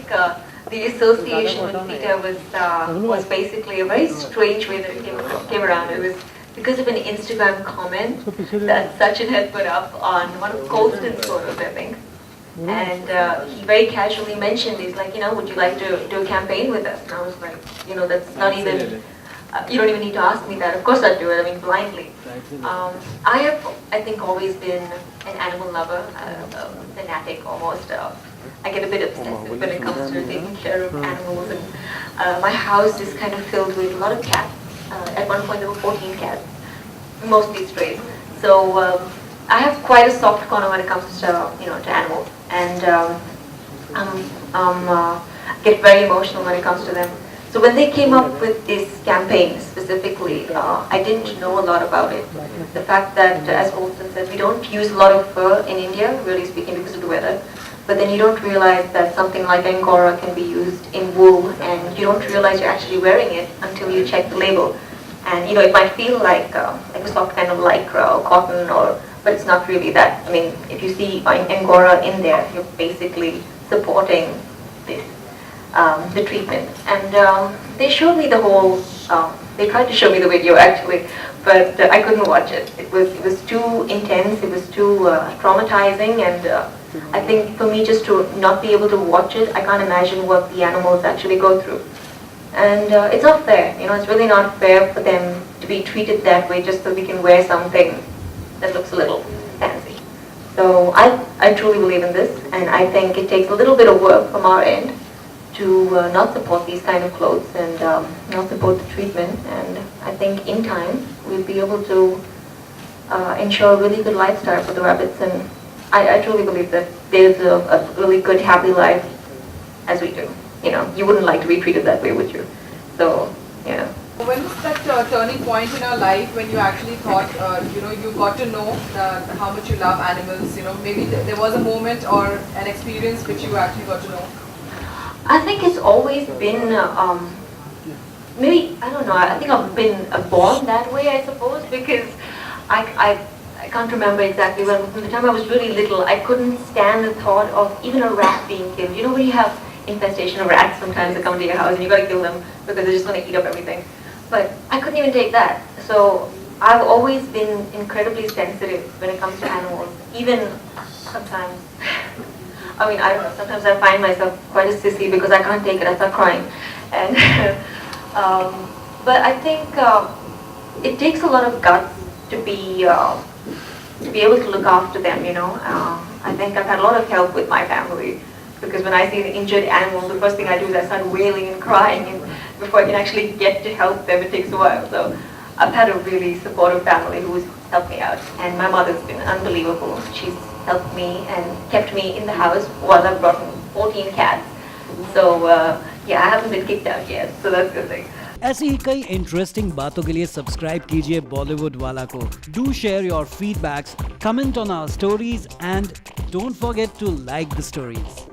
the association with PETA was basically a very strange way that it came around. It was because of an Instagram comment that Sachin had put up on one of Colston's photos, I think. And he very casually mentioned, he's like, would you like to do a campaign with us? And I was like, that's not even, you don't even need to ask me that. Of course I'd do it, blindly. I have, I think, always been an animal lover, fanatic almost. I get a bit obsessive when it comes to taking care of animals. And my house is kind of filled with a lot of cats. At one point there were 14 cats, mostly strays. So I have quite a soft corner when it comes to to animals, and get very emotional when it comes to them. So when they came up with this campaign specifically, I didn't know a lot about it. The fact that, as Olsen said, we don't use a lot of fur in India, really speaking, because of the weather. But then you don't realize that something like Angora can be used in wool, and you don't realize you're actually wearing it until you check the label. And it might feel like a soft kind of lycra or cotton, but it's not really that. If you see Angora in there, you're basically supporting this, the treatment. And they showed me the whole. They tried to show me the video actually, but I couldn't watch it. It was too intense. It was too traumatizing, and I think for me just to not be able to watch it, I can't imagine what the animals actually go through. And it's not fair, it's really not fair for them to be treated that way just so we can wear something that looks a little fancy. So I truly believe in this, and I think it takes a little bit of work from our end to not support these kind of clothes and not support the treatment. And I think in time we'll be able to ensure a really good lifestyle for the rabbits, and I truly believe that they deserve a really good, happy life as we do. You wouldn't like to be treated that way, would you? So, yeah. When was that turning point in your life when you actually thought, you got to know how much you love animals? Maybe there was a moment or an experience which you actually got to know. I think it's always been, maybe, I don't know, I think I've been born that way, I suppose, because I can't remember exactly when. From the time I was really little, I couldn't stand the thought of even a rat being killed. When you have infestation of rats sometimes that come to your house and you got to kill them because they're just going to eat up everything. But I couldn't even take that. So I've always been incredibly sensitive when it comes to animals. Even sometimes, I don't know, sometimes I find myself quite a sissy because I can't take it, I start crying. And but I think it takes a lot of guts to be able to look after them, I think I've had a lot of help with my family. Because when I see the injured animals, the first thing I do is I start wailing and crying, and before I can actually get to help them, it takes a while. So I've had a really supportive family who's helped me out, and my mother's been unbelievable. She's helped me and kept me in the house while I've brought in 14 cats. So I haven't been kicked out yet, so that's a good thing. ऐसी ही कई interesting बातों के लिए subscribe कीजिए बॉलीवुड वाला को. Do share your feedbacks, comment on our stories and don't forget to like the stories.